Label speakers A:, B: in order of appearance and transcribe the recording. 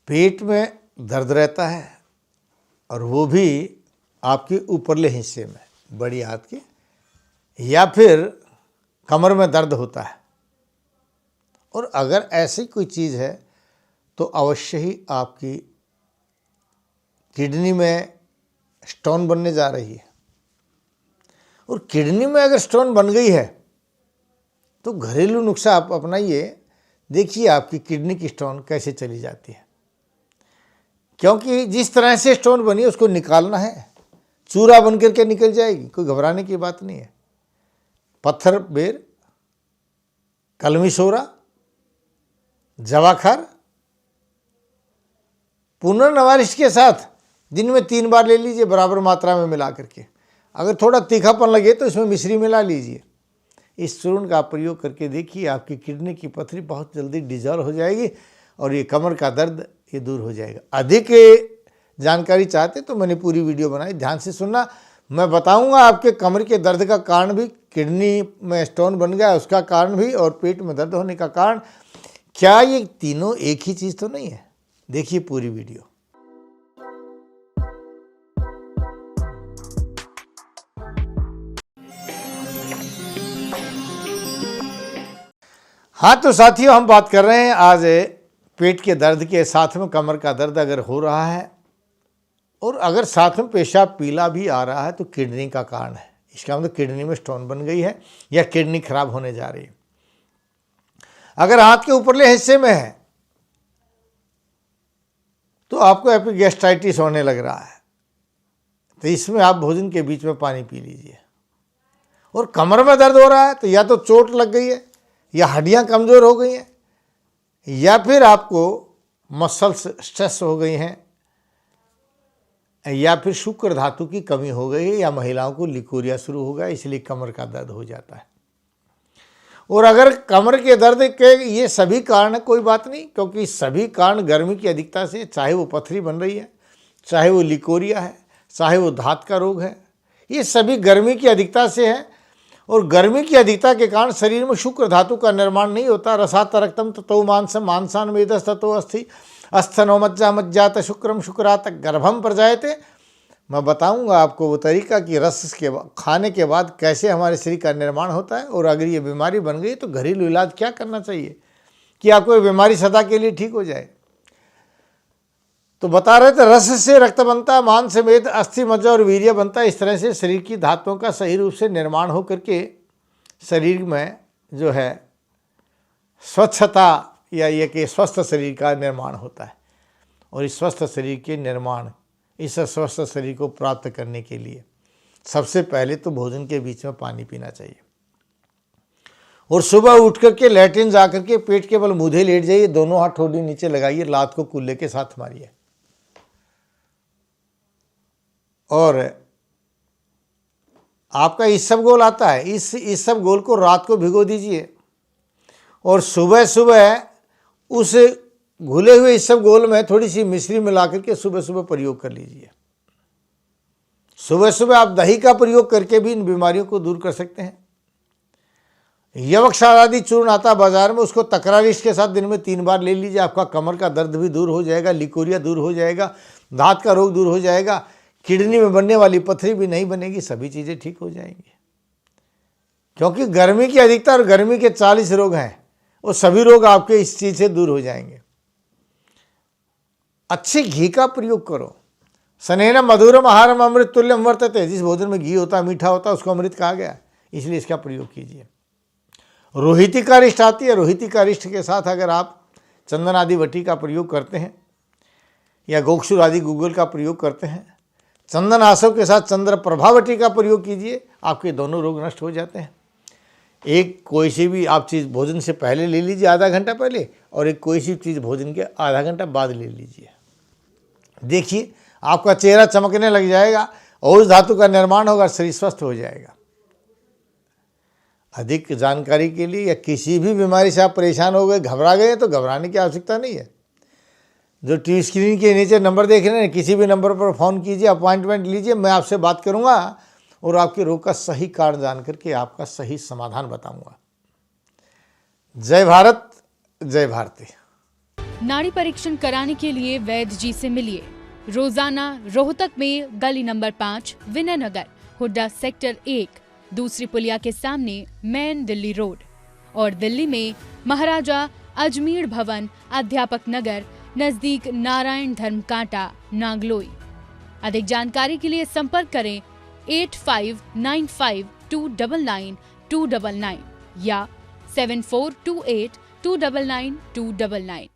A: पेट में दर्द रहता है और वो भी आपके ऊपरले हिस्से में, बड़ी हाथ के, या फिर कमर में दर्द होता है, और अगर ऐसी कोई चीज़ है तो अवश्य ही आपकी किडनी में स्टोन बनने जा रही है। और किडनी में अगर स्टोन बन गई है तो घरेलू नुस्खा आप अपनाइए, देखिए आपकी किडनी की स्टोन कैसे चली जाती है। क्योंकि जिस तरह से स्टोन बनी है उसको निकालना है, चूरा बन करके निकल जाएगी, कोई घबराने की बात नहीं है। पत्थर बेर, कलमी सोरा, जवाखर पुनर्नवारिश के साथ दिन में 3 बार ले लीजिए, बराबर मात्रा में मिला करके। अगर थोड़ा तीखापन लगे तो इसमें मिश्री मिला लीजिए। इस चूर्ण का प्रयोग करके देखिए, आपकी किडनी की पथरी बहुत जल्दी डिजॉल्व हो जाएगी और ये कमर का दर्द ये दूर हो जाएगा। अधिक जानकारी चाहते तो मैंने पूरी वीडियो बनाई, ध्यान से सुनना। मैं बताऊंगा आपके कमर के दर्द का कारण भी, किडनी में स्टोन बन गया उसका कारण भी, और पेट में दर्द होने का कारण। क्या ये तीनों एक ही चीज़ तो नहीं है? देखिए पूरी वीडियो। हाँ तो साथियों, हम बात कर रहे हैं आज पेट के दर्द के साथ में कमर का दर्द अगर हो रहा है और अगर साथ में पेशाब पीला भी आ रहा है तो किडनी का कारण है। इसका मतलब किडनी में स्टोन बन गई है या किडनी खराब होने जा रही है। अगर हाथ के ऊपरले हिस्से में है तो आपको एपिगैस्ट्राइटिस होने लग रहा है, तो इसमें आप भोजन के बीच में पानी पी लीजिए। और कमर में दर्द हो रहा है तो या तो चोट लग गई है, या हड्डियां कमज़ोर हो गई हैं, या फिर आपको मसल्स स्ट्रेस हो गई हैं, या फिर शुक्र धातु की कमी हो गई है, या महिलाओं को लिकोरिया शुरू हो गया, इसलिए कमर का दर्द हो जाता है। और अगर कमर के दर्द के ये सभी कारण है, कोई बात नहीं, क्योंकि सभी कारण गर्मी की अधिकता से, चाहे वो पथरी बन रही है, चाहे वो लिकोरिया है, चाहे वो धात का रोग है, ये सभी गर्मी की अधिकता से है। और गर्मी की अधिकता के कारण शरीर में शुक्र धातु का निर्माण नहीं होता। रसात रक्तम ततो मांसम मांसान मेदस ततो अस्थि अस्थनो मज्जा मज्जात शुक्रम शुक्रात गर्भम प्रजायते। मैं बताऊंगा आपको वो तरीका कि रस के खाने के बाद कैसे हमारे शरीर का निर्माण होता है, और अगर ये बीमारी बन गई तो घरेलू इलाज क्या करना चाहिए कि आपको ये बीमारी सदा के लिए ठीक हो जाए। तो बता रहे थे, रस से रक्त बनता, मांस से मेद, अस्थि मज्जा और वीर्य बनता है। इस तरह से शरीर की धातुओं का सही रूप से निर्माण हो करके शरीर में जो है स्वच्छता या ये कि स्वस्थ शरीर का निर्माण होता है। और इस स्वस्थ शरीर के निर्माण, इस स्वस्थ शरीर को प्राप्त करने के लिए सबसे पहले तो भोजन के बीच में पानी पीना चाहिए। और सुबह उठ करके लैट्रिन जा करके पेट के बल मूधे लेट जाइए, दोनों हाथ ठोड़ी नीचे लगाइए, लात को कुल्ले के साथ मारिए। और आपका इसबगोल आता है, इस इसबगोल को रात को भिगो दीजिए और सुबह सुबह उस घुले हुए इसबगोल में थोड़ी सी मिश्री मिला करके सुबह सुबह प्रयोग कर लीजिए। सुबह सुबह आप दही का प्रयोग करके भी इन बीमारियों को दूर कर सकते हैं। यवक्षार आदि चूर्ण आता बाजार में, उसको तकरारिश के साथ दिन में 3 बार ले लीजिए। आपका कमर का दर्द भी दूर हो जाएगा, लिकोरिया दूर हो जाएगा, दांत का रोग दूर हो जाएगा, किडनी में बनने वाली पथरी भी नहीं बनेगी, सभी चीज़ें ठीक हो जाएंगी। क्योंकि गर्मी की अधिकता और गर्मी के 40 रोग हैं, वो सभी रोग आपके इस चीज़ से दूर हो जाएंगे। अच्छे घी का प्रयोग करो। सनेन मधुरम आहारम अमृत तुल्यम वर्तते। जिस भोजन में घी होता है, मीठा होता है, उसको अमृत कहा गया है, इसलिए इसका प्रयोग कीजिए। रोहिती का रिष्ट आती है, रोहिती का रिष्ट के साथ अगर आप चंदन आदि वटी का प्रयोग करते हैं या गोक्षुर आदि गूगल का प्रयोग करते हैं, चंदन आसव के साथ चंद्र प्रभावटी का प्रयोग कीजिए, आपके दोनों रोग नष्ट हो जाते हैं। एक कोई सी भी आप चीज़ भोजन से पहले ले लीजिए, आधा घंटा पहले, और एक कोई सी चीज़ भोजन के आधा घंटा बाद ले लीजिए। देखिए आपका चेहरा चमकने लग जाएगा, और धातु का निर्माण होगा, शरीर स्वस्थ हो जाएगा। अधिक जानकारी के लिए या किसी भी बीमारी से आप परेशान हो गए, घबरा गए, तो घबराने की आवश्यकता नहीं है। जो टीवी स्क्रीन के नीचे नंबर देख रहे हैं, किसी भी नंबर पर फ़ोन कीजिए, अपॉइंटमेंट लीजिए, मैं आपसे बात करूंगा और आपके रोग का सही कारण जान करके आपका सही समाधान बताऊंगा। जय भारत, जय भारती।
B: नाड़ी परीक्षण कराने के लिए वैद्य जी से मिलिए। रोजाना रोहतक में गली नंबर 5, विनय नगर, हुड्डा सेक्टर 1, दूसरी पुलिया के सामने, मेन दिल्ली रोड। और दिल्ली में महाराजा अजमेर भवन, अध्यापक नगर, नजदीक नारायण धर्म कांटा, नागलोई। अधिक जानकारी के लिए संपर्क करें 8595299299 या 7428299299।